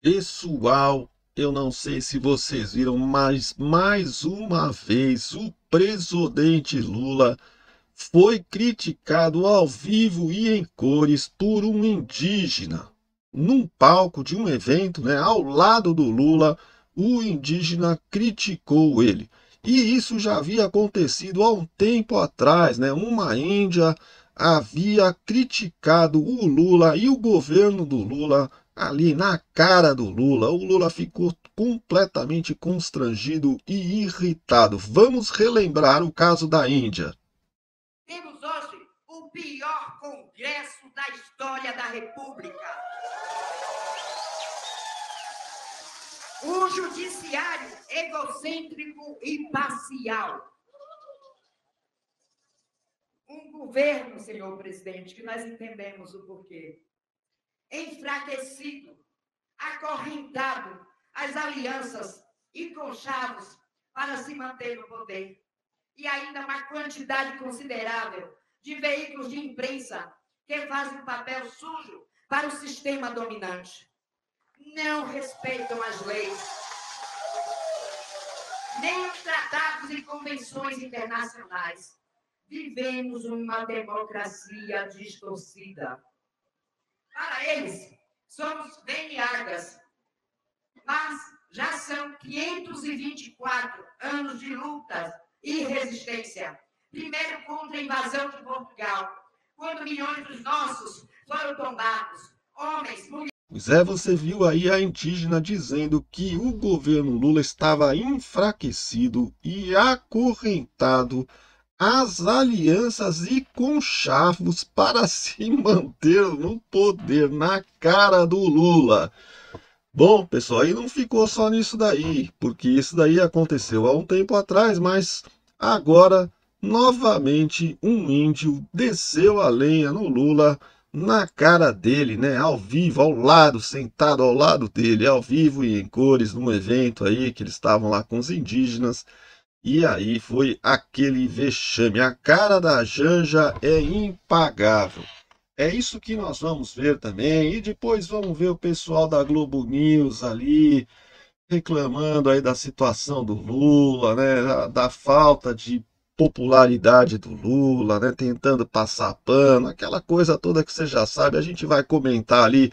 Pessoal, eu não sei se vocês viram, mas mais uma vez o presidente Lula foi criticado ao vivo e em cores por um indígena. Num palco de um evento, né, ao lado do Lula, o indígena criticou ele. E isso já havia acontecido há um tempo atrás, né? Uma índia havia criticado o Lula e o governo do Lula ali na cara do Lula. O Lula ficou completamente constrangido e irritado. Vamos relembrar o caso da Índia. Temos hoje o pior Congresso da história da República. O judiciário egocêntrico e parcial. Um governo, senhor presidente, que nós entendemos o porquê, enfraquecido, acorrentado às alianças e conchavos para se manter no poder. E ainda uma quantidade considerável de veículos de imprensa que fazem um papel sujo para o sistema dominante. Não respeitam as leis, nem os tratados e convenções internacionais. Vivemos uma democracia distorcida. Para eles, somos veniagas, mas já são 524 anos de lutas e resistência. Primeiro contra a invasão de Portugal, quando milhões dos nossos foram tombados, homens, mulheres. Pois é, você viu aí a indígena dizendo que o governo Lula estava enfraquecido e acorrentado às alianças e conchavos para se manter no poder, na cara do Lula. Bom, pessoal, aí não ficou só nisso daí, porque isso daí aconteceu há um tempo atrás, mas agora, novamente, um índio desceu a lenha no Lula, na cara dele, né, ao vivo, ao lado, sentado ao lado dele, ao vivo e em cores, num evento aí que eles estavam lá com os indígenas, e aí foi aquele vexame. A cara da Janja é impagável. É isso que nós vamos ver também. E depois vamos ver o pessoal da Globo News ali reclamando aí da situação do Lula, né? Da falta de popularidade do Lula, né? Tentando passar pano, aquela coisa toda que você já sabe. A gente vai comentar ali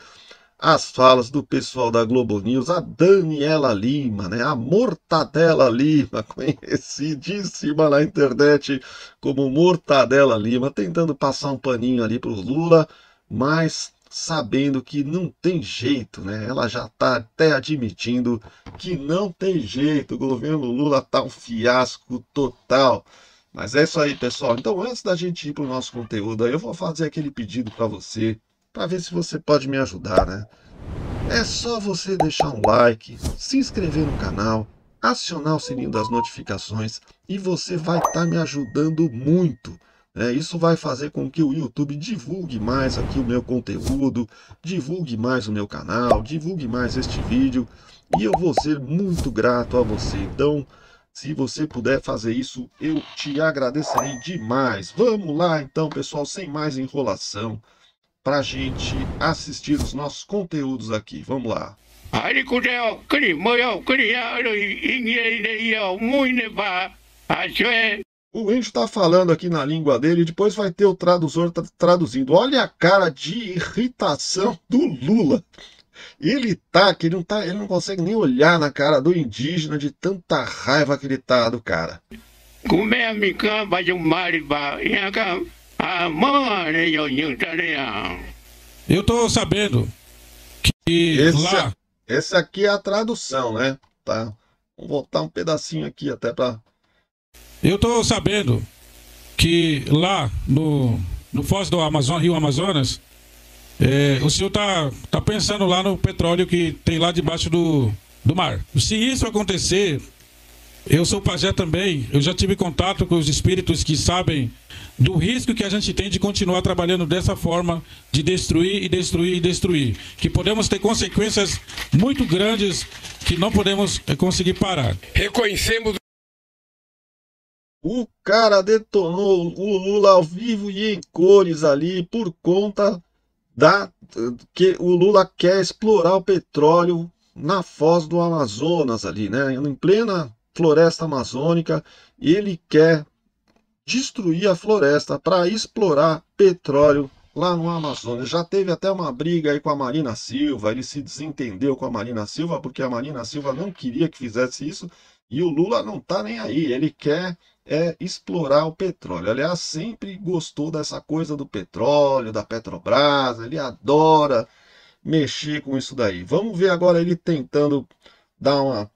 as falas do pessoal da Globo News, a Daniela Lima, né? A Mortadela Lima, conhecidíssima na internet como Mortadela Lima, tentando passar um paninho ali pro Lula, mas sabendo que não tem jeito, né? Ela já está até admitindo que não tem jeito, o governo Lula tá um fiasco total. Mas é isso aí, pessoal. Então, antes da gente ir para o nosso conteúdo, aí eu vou fazer aquele pedido para você, para ver se você pode me ajudar, né? É só você deixar um like, se inscrever no canal, acionar o sininho das notificações e você vai estar me ajudando muito. Isso vai fazer com que o YouTube divulgue mais aqui o meu conteúdo, divulgue mais o meu canal, divulgue mais este vídeo e eu vou ser muito grato a você. Então, se você puder fazer isso, eu te agradecerei demais. Vamos lá então, pessoal, sem mais enrolação, para a gente assistir os nossos conteúdos aqui. Vamos lá. O índio está falando aqui na língua dele e depois vai ter o tradutor traduzindo. Olha a cara de irritação do Lula. Ele tá, que ele não consegue nem olhar na cara do indígena de tanta raiva que ele tá do cara. Eu tô sabendo que lá. Essa aqui é a tradução, né? Tá. Vou botar um pedacinho aqui até para. Eu tô sabendo que lá no Foz do Amazonas, Rio Amazonas, o senhor tá pensando lá no petróleo que tem lá debaixo do mar. Se isso acontecer, eu sou pajé também, eu já tive contato com os espíritos que sabem do risco que a gente tem de continuar trabalhando dessa forma, de destruir e destruir e destruir. Que podemos ter consequências muito grandes que não podemos conseguir parar. Reconhecemos. O cara detonou o Lula ao vivo e em cores ali por conta que o Lula quer explorar o petróleo na foz do Amazonas ali, né? Em plena floresta amazônica, ele quer destruir a floresta para explorar petróleo lá no Amazonas. Já teve até uma briga aí com a Marina Silva, ele se desentendeu com a Marina Silva, porque a Marina Silva não queria que fizesse isso, e o Lula não tá nem aí, ele quer explorar o petróleo. Aliás, sempre gostou dessa coisa do petróleo, da Petrobras, ele adora mexer com isso daí. Vamos ver agora ele tentando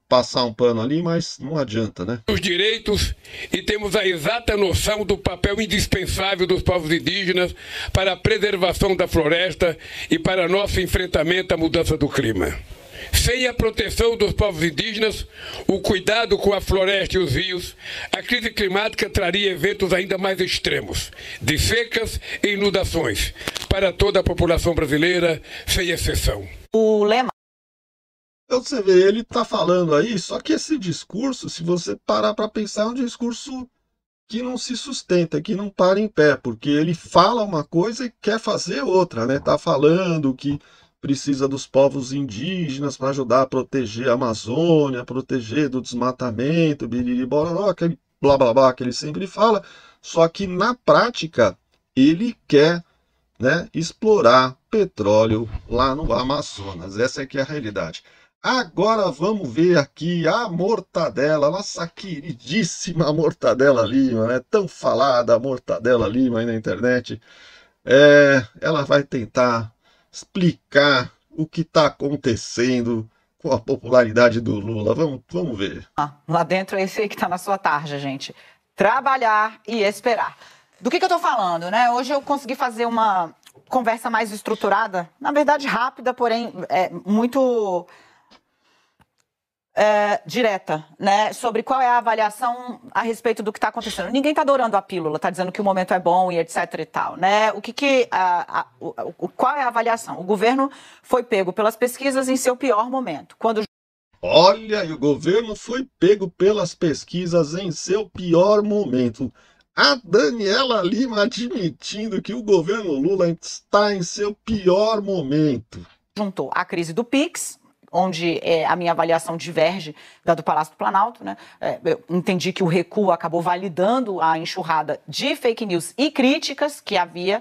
passar um pano ali, mas não adianta, né? Os direitos e temos a exata noção do papel indispensável dos povos indígenas para a preservação da floresta e para nosso enfrentamento à mudança do clima. Sem a proteção dos povos indígenas, o cuidado com a floresta e os rios, a crise climática traria eventos ainda mais extremos, de secas e inundações, para toda a população brasileira, sem exceção. O lema. Então você vê, ele tá falando aí, só que esse discurso, se você parar para pensar, é um discurso que não se sustenta, que não para em pé, porque ele fala uma coisa e quer fazer outra, né? Tá falando que precisa dos povos indígenas para ajudar a proteger a Amazônia, proteger do desmatamento, biriribororó, aquele blá blá blá que ele sempre fala, só que na prática ele quer, né, explorar petróleo lá no Amazonas. Essa é que é a realidade. Agora vamos ver aqui a Mortadela, nossa queridíssima Mortadela Lima, né? Tão falada a Mortadela Lima aí na internet. Ela vai tentar explicar o que está acontecendo com a popularidade do Lula. Vamos ver. Lá dentro é esse aí que está na sua tarja, gente. Trabalhar e esperar. Do que eu estou falando, né? Hoje eu consegui fazer uma conversa mais estruturada, na verdade rápida, porém muito direta, né? Sobre qual é a avaliação a respeito do que está acontecendo. Ninguém está adorando a pílula, está dizendo que o momento é bom e etc e tal, né? Qual é a avaliação? O governo foi pego pelas pesquisas em seu pior momento. Olha, e o governo foi pego pelas pesquisas em seu pior momento. A Daniela Lima admitindo que o governo Lula está em seu pior momento. Juntou a crise do Pix, onde a minha avaliação diverge da do Palácio do Planalto, né? Eu entendi que o recuo acabou validando a enxurrada de fake news e críticas que havia.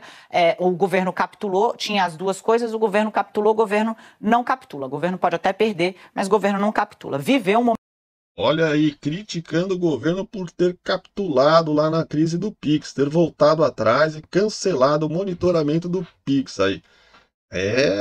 O governo capitulou, tinha as duas coisas, o governo capitulou, o governo não capitula. O governo pode até perder, mas o governo não capitula. Viveu um momento. Olha aí, criticando o governo por ter capitulado lá na crise do Pix, ter voltado atrás e cancelado o monitoramento do Pix aí.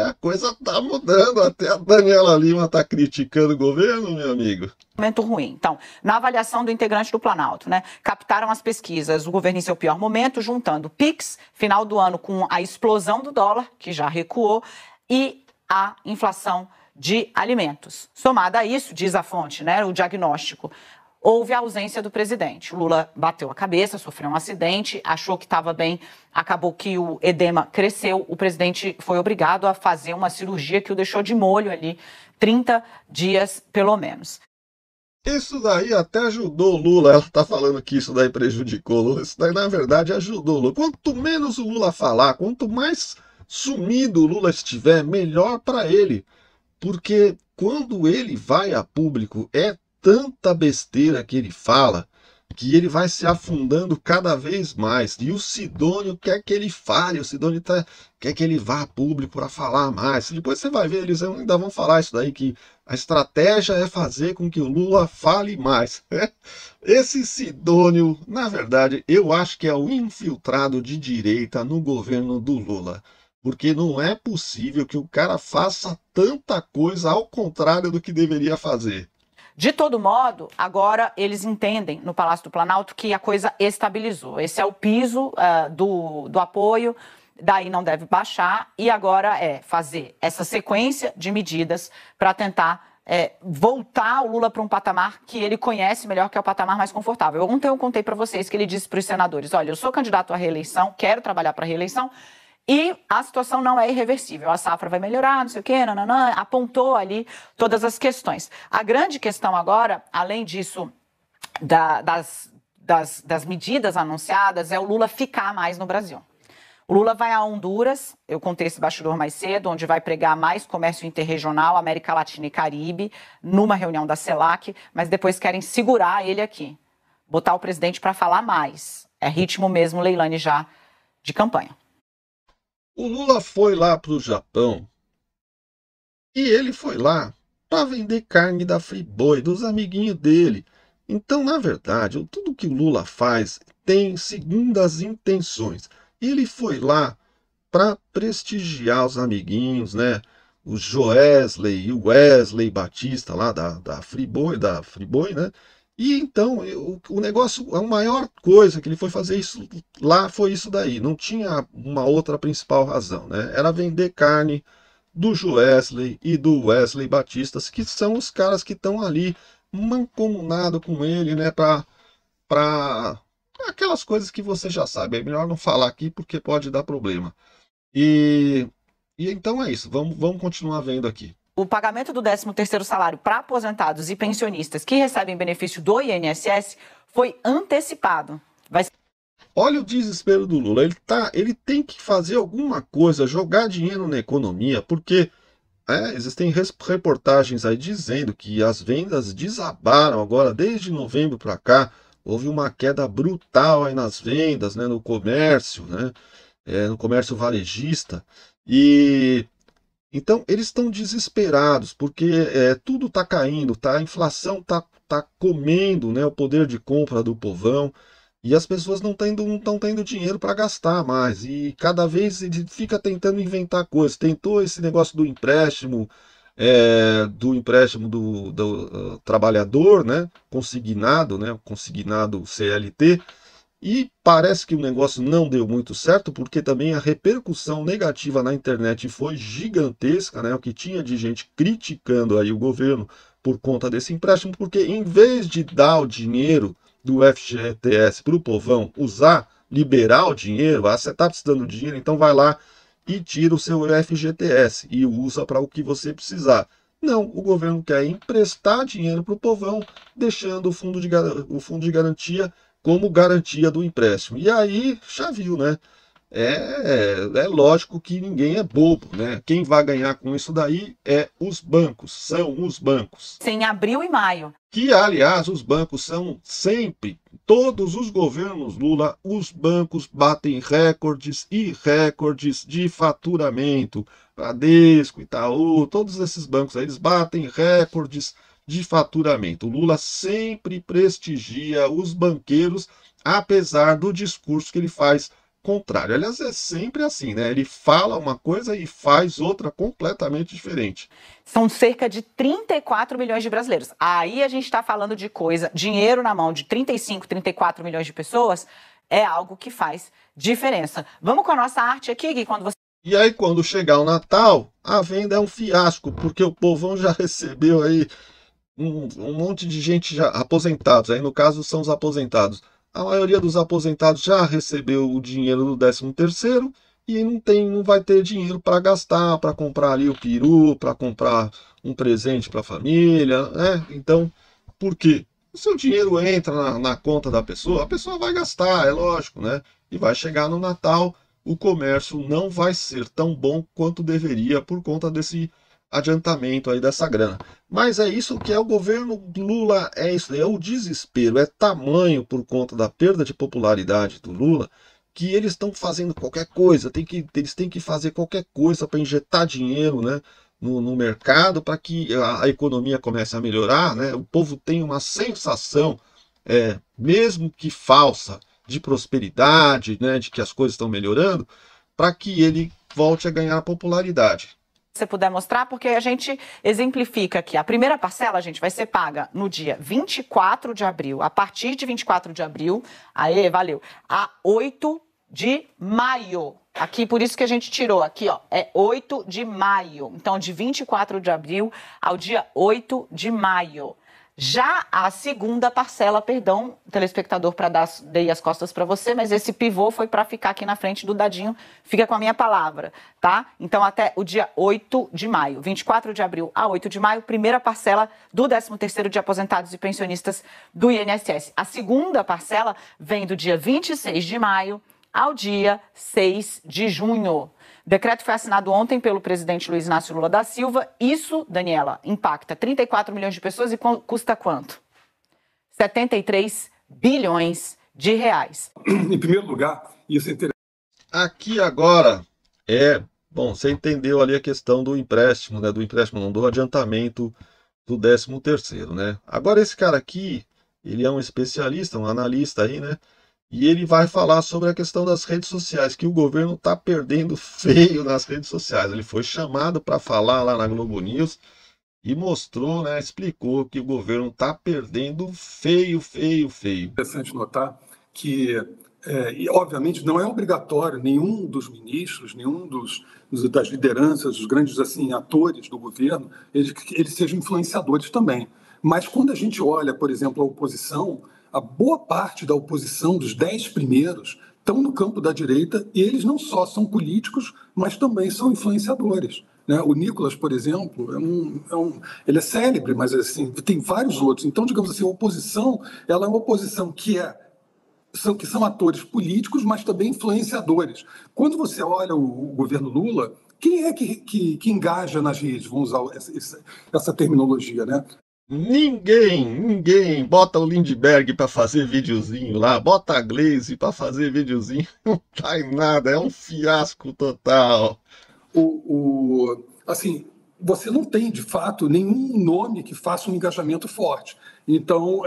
A coisa tá mudando, até a Daniela Lima tá criticando o governo, meu amigo. Momento ruim. Então, na avaliação do integrante do Planalto, né, captaram as pesquisas o governo em seu pior momento, juntando Pix, final do ano com a explosão do dólar, que já recuou, e a inflação de alimentos. Somada a isso, diz a fonte, né, o diagnóstico, houve a ausência do presidente. O Lula bateu a cabeça, sofreu um acidente, achou que estava bem, acabou que o edema cresceu, o presidente foi obrigado a fazer uma cirurgia que o deixou de molho ali, 30 dias pelo menos. Isso daí até ajudou o Lula, ela tá falando que isso daí prejudicou o Lula, isso daí na verdade ajudou o Lula. Quanto menos o Lula falar, quanto mais sumido o Lula estiver, melhor para ele. Porque quando ele vai a público, é tanta besteira que ele fala, que ele vai se afundando cada vez mais. E o Sidônio quer que ele fale, o Sidônio quer que ele vá a público para falar mais. Depois você vai ver, eles ainda vão falar isso daí, que a estratégia é fazer com que o Lula fale mais. Esse Sidônio, na verdade, eu acho que é o infiltrado de direita no governo do Lula. Porque não é possível que o cara faça tanta coisa ao contrário do que deveria fazer. De todo modo, agora eles entendem no Palácio do Planalto que a coisa estabilizou. Esse é o piso do apoio, daí não deve baixar, e agora é fazer essa sequência de medidas para tentar voltar o Lula para um patamar que ele conhece melhor, que é o patamar mais confortável. Ontem eu contei para vocês que ele disse para os senadores, olha, eu sou candidato à reeleição, quero trabalhar para a reeleição, e a situação não é irreversível. A safra vai melhorar, não sei o quê, nananã, apontou ali todas as questões. A grande questão agora, além disso, das medidas anunciadas, é o Lula ficar mais no Brasil. O Lula vai a Honduras, eu contei esse bastidor mais cedo, onde vai pregar mais comércio interregional, América Latina e Caribe, numa reunião da CELAC, mas depois querem segurar ele aqui, botar o presidente para falar mais. É ritmo mesmo, Leilane, já de campanha. O Lula foi lá para o Japão e ele foi lá para vender carne da Friboi, dos amiguinhos dele. Então, na verdade, tudo que o Lula faz tem segundas intenções. Ele foi lá para prestigiar os amiguinhos, né? O Joesley e o Wesley Batista lá da Friboi, né? E então, o negócio, a maior coisa que ele foi fazer isso lá foi isso daí. Não tinha uma outra principal razão, né? Era vender carne do Joesley e do Wesley Batistas, que são os caras que estão ali mancomunado com ele, né? Para aquelas coisas que você já sabe. É melhor não falar aqui porque pode dar problema. E então é isso. Vamos continuar vendo aqui. O pagamento do 13º salário para aposentados e pensionistas que recebem benefício do INSS foi antecipado. Olha o desespero do Lula. Ele tem que fazer alguma coisa, jogar dinheiro na economia, porque existem reportagens aí dizendo que as vendas desabaram agora, desde novembro para cá. Houve uma queda brutal aí nas vendas, né, no comércio, né, no comércio varejista. E então eles estão desesperados, porque tudo está caindo, a inflação tá comendo, né, o poder de compra do povão. E as pessoas não estão tendo dinheiro para gastar mais. E cada vez ele fica tentando inventar coisas. Tentou esse negócio do empréstimo do trabalhador, né? Consignado CLT. E parece que o negócio não deu muito certo, porque também a repercussão negativa na internet foi gigantesca, né? O que tinha de gente criticando aí o governo por conta desse empréstimo, porque em vez de dar o dinheiro do FGTS para o povão usar, liberar o dinheiro, você está precisando de dinheiro, então vai lá e tira o seu FGTS e usa para o que você precisar. Não, o governo quer emprestar dinheiro para o povão, deixando o fundo de garantia como garantia do empréstimo. E aí, já viu, né? É lógico que ninguém é bobo, né? Quem vai ganhar com isso daí são os bancos. Em abril e maio. Que, aliás, os bancos são sempre, todos os governos Lula, os bancos batem recordes e recordes de faturamento. Bradesco, Itaú, todos esses bancos aí, eles batem recordes de faturamento. O Lula sempre prestigia os banqueiros, apesar do discurso que ele faz contrário. Aliás, é sempre assim, né? Ele fala uma coisa e faz outra completamente diferente. São cerca de 34 milhões de brasileiros. Aí a gente está falando de dinheiro na mão de 35, 34 milhões de pessoas é algo que faz diferença. Vamos com a nossa arte aqui, Gui, E aí, quando chegar o Natal, a venda é um fiasco, porque o povão já recebeu aí um monte de gente já aposentados. Aí, no caso, são os aposentados. A maioria dos aposentados já recebeu o dinheiro do 13º e não vai ter dinheiro para gastar, para comprar ali o peru, para comprar um presente para a família, né? Então, por quê? O seu dinheiro entra na conta da pessoa, a pessoa vai gastar, é lógico, né? E vai chegar no Natal, o comércio não vai ser tão bom quanto deveria por conta desse adiantamento aí dessa grana. Mas é isso que é o governo Lula, é isso, é o desespero, é tamanho por conta da perda de popularidade do Lula, que eles estão fazendo qualquer coisa, eles têm que fazer qualquer coisa para injetar dinheiro, né, no mercado, para que a economia comece a melhorar, né, o povo tem uma sensação, mesmo que falsa, de prosperidade, né, de que as coisas estão melhorando, para que ele volte a ganhar popularidade. Se você puder mostrar, porque a gente exemplifica aqui. A primeira parcela, gente, vai ser paga no dia 24 de abril, a partir de 24 de abril, valeu, a 8 de maio. Aqui, por isso que a gente tirou, aqui, ó, é 8 de maio. Então, de 24 de abril ao dia 8 de maio. Já a segunda parcela, perdão, telespectador, dei as costas para você, mas esse pivô foi para ficar aqui na frente do dadinho, fica com a minha palavra, tá? Então, até o dia 8 de maio, 24 de abril a 8 de maio, primeira parcela do 13º de aposentados e pensionistas do INSS. A segunda parcela vem do dia 26 de maio ao dia 6 de junho. O decreto foi assinado ontem pelo presidente Luiz Inácio Lula da Silva. Isso, Daniela, impacta 34 milhões de pessoas e custa quanto? 73 bilhões de reais. Em primeiro lugar, isso é interessante. Aqui agora bom, você entendeu ali a questão do empréstimo, né? Do empréstimo não, do adiantamento do 13º, né? Agora esse cara aqui, ele é um especialista, um analista aí, né? E ele vai falar sobre a questão das redes sociais, que o governo está perdendo feio nas redes sociais. Ele foi chamado para falar lá na Globo News e mostrou, né? Explicou que o governo está perdendo feio. Interessante notar que, e obviamente, não é obrigatório nenhum dos ministros, nenhum das lideranças, os grandes assim, atores do governo, eles sejam influenciadores também. Mas quando a gente olha, por exemplo, a oposição, a boa parte da oposição, dos 10 primeiros, estão no campo da direita e eles não só são políticos, mas também são influenciadores. Né? O Nicolas, por exemplo, ele é célebre, mas assim, tem vários outros. Então, digamos assim, a oposição ela é uma oposição que são atores políticos, mas também influenciadores. Quando você olha o governo Lula, quem é que engaja nas redes? Vamos usar essa terminologia, né? Ninguém. Bota o Lindbergh para fazer videozinho lá, bota a Glaze para fazer videozinho, não tá em nada, é um fiasco total. Assim, você não tem, de fato, nenhum nome que faça um engajamento forte. Então,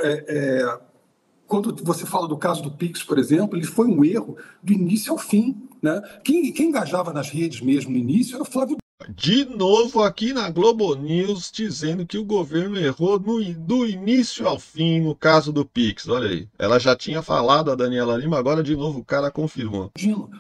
quando você fala do caso do Pix, por exemplo, ele foi um erro do início ao fim. Né? Quem engajava nas redes mesmo no início era o Flávio. De novo aqui na Globo News dizendo que o governo errou do início ao fim no caso do Pix. Olha aí, ela já tinha falado, a Daniela Lima, agora de novo o cara confirmou.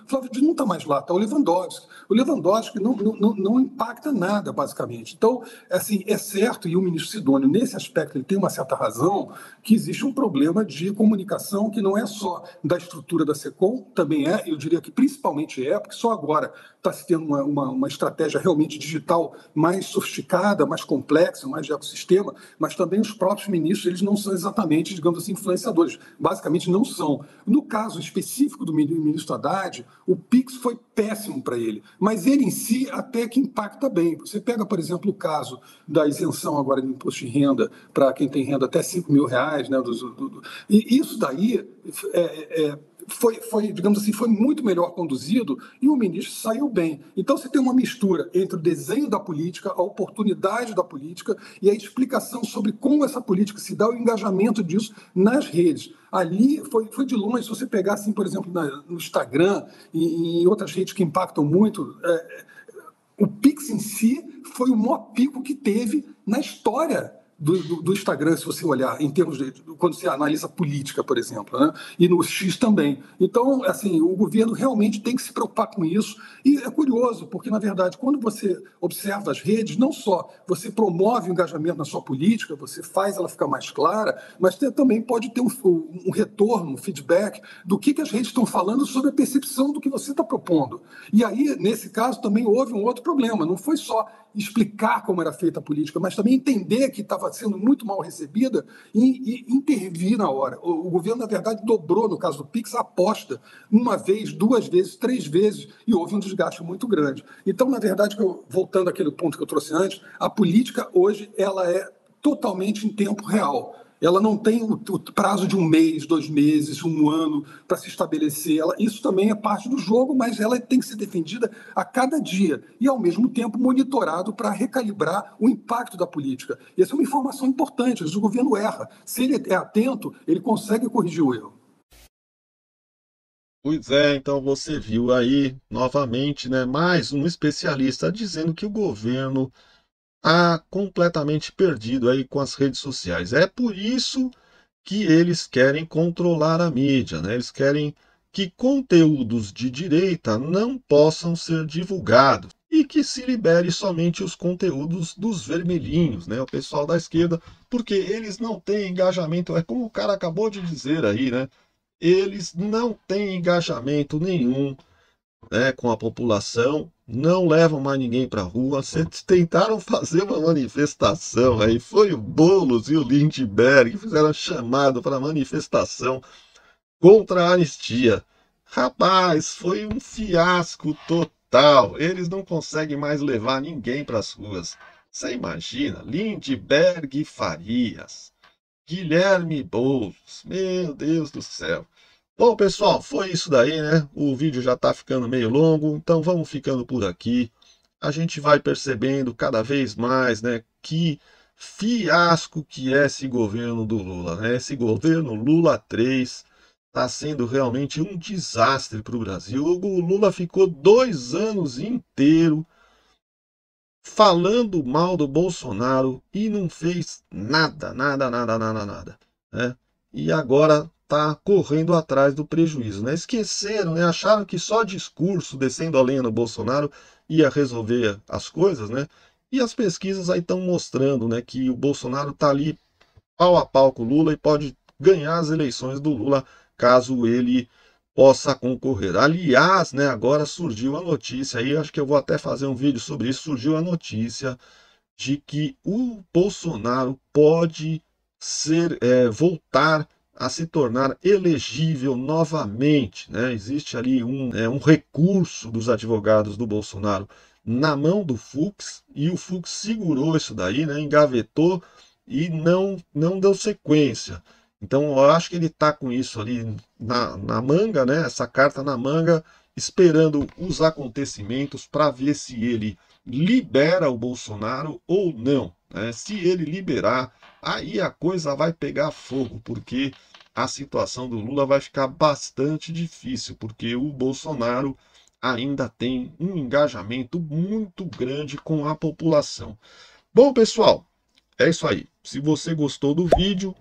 Flávio Dino não está mais lá, está o Lewandowski. O Lewandowski não impacta nada, basicamente. Então, assim, é certo, e o ministro Sidônio, nesse aspecto, ele tem uma certa razão, que existe um problema de comunicação que não é só da estrutura da SECOM, também eu diria que principalmente porque só agora está se tendo uma estratégia realmente digital mais sofisticada, mais complexa, mais de ecossistema, mas também os próprios ministros, eles não são exatamente, digamos assim, influenciadores. Basicamente não são. No caso específico do ministro Haddad, o Pix foi péssimo para ele, mas ele em si até que impacta bem. Você pega, por exemplo, o caso da isenção agora de imposto de renda para quem tem renda até R$5 mil, né? E isso daí foi, digamos assim, foi muito melhor conduzido e o ministro saiu bem. Então você tem uma mistura entre o desenho da política, a oportunidade da política e a explicação sobre como essa política se dá, o engajamento disso nas redes. Ali foi de longe, se você pegar, assim, por exemplo, no Instagram e em outras redes que impactam muito, o Pix em si foi o maior pico que teve na história do Instagram, se você olhar, em termos de quando você analisa política, por exemplo, né? E no X também. Então, assim, o governo realmente tem que se preocupar com isso. E é curioso, porque, na verdade, quando você observa as redes, não só você promove o engajamento na sua política, você faz ela ficar mais clara, mas também pode ter um retorno, um feedback do que as redes estão falando sobre a percepção do que você está propondo. E aí, nesse caso, também houve um outro problema. Não foi só explicar como era feita a política, mas também entender que estava sendo muito mal recebida e intervir na hora. O governo, na verdade, dobrou, no caso do Pix, a aposta, uma vez, 2 vezes, 3 vezes, e houve um desgaste muito grande. Então, na verdade, voltando àquele ponto que eu trouxe antes, a política hoje ela é totalmente em tempo real. Ela não tem o prazo de 1 mês, 2 meses, 1 ano para se estabelecer. Isso também é parte do jogo, mas ela tem que ser defendida a cada dia e, ao mesmo tempo, monitorado para recalibrar o impacto da política. E essa é uma informação importante. Às vezes o governo erra. Se ele é atento, ele consegue corrigir o erro. Pois é, então você viu aí, novamente, né, mais um especialista dizendo que o governo está completamente perdido aí com as redes sociais. É por isso que eles querem controlar a mídia, né? Eles querem que conteúdos de direita não possam ser divulgados e que se libere somente os conteúdos dos vermelhinhos, né? O pessoal da esquerda, porque eles não têm engajamento, é como o cara acabou de dizer aí, né? Eles não têm engajamento nenhum, né, com a população, não levam mais ninguém para a rua. Vocês tentaram fazer uma manifestação aí, foi o Boulos e o Lindbergh que fizeram chamado para manifestação contra a anistia. Rapaz, foi um fiasco total. Eles não conseguem mais levar ninguém para as ruas. Você imagina, Lindbergh Farias, Guilherme Boulos, meu Deus do céu. Bom, pessoal, foi isso daí, né? O vídeo já tá ficando meio longo, então vamos ficando por aqui. A gente vai percebendo cada vez mais, né, que fiasco que é esse governo do Lula, né? Esse governo Lula 3 está sendo realmente um desastre para o Brasil. O Lula ficou 2 anos inteiros falando mal do Bolsonaro e não fez nada, né? E agora está correndo atrás do prejuízo, né? Esqueceram, né? Acharam que só discurso descendo a lenha no Bolsonaro ia resolver as coisas, né? E as pesquisas aí estão mostrando, né, que o Bolsonaro está ali pau a pau com o Lula e pode ganhar as eleições do Lula caso ele possa concorrer. Aliás, né, agora surgiu a notícia aí, acho que eu vou até fazer um vídeo sobre isso, surgiu a notícia de que o Bolsonaro pode voltar a se tornar elegível novamente, né? Existe ali um recurso dos advogados do Bolsonaro na mão do Fux, e o Fux segurou isso daí, né? Engavetou e não deu sequência. Então eu acho que ele está com isso ali na manga, né? Essa carta na manga, esperando os acontecimentos para ver se ele libera o Bolsonaro ou não, né? Se ele liberar, aí a coisa vai pegar fogo, porque a situação do Lula vai ficar bastante difícil, porque o Bolsonaro ainda tem um engajamento muito grande com a população. Bom, pessoal, é isso aí. Se você gostou do vídeo,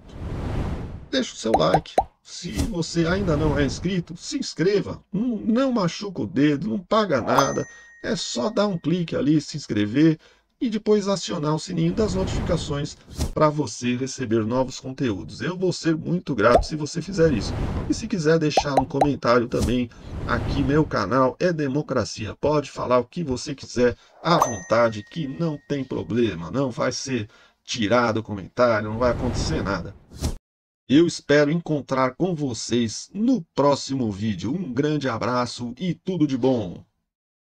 deixa o seu like. Se você ainda não é inscrito, se inscreva. Não machuca o dedo, não paga nada. É só dar um clique ali, se inscrever e depois acionar o sininho das notificações para você receber novos conteúdos. Eu vou ser muito grato se você fizer isso. E se quiser deixar um comentário também, aqui meu canal é democracia. Pode falar o que você quiser à vontade, que não tem problema. Não vai ser tirado o comentário, não vai acontecer nada. Eu espero encontrar com vocês no próximo vídeo. Um grande abraço e tudo de bom!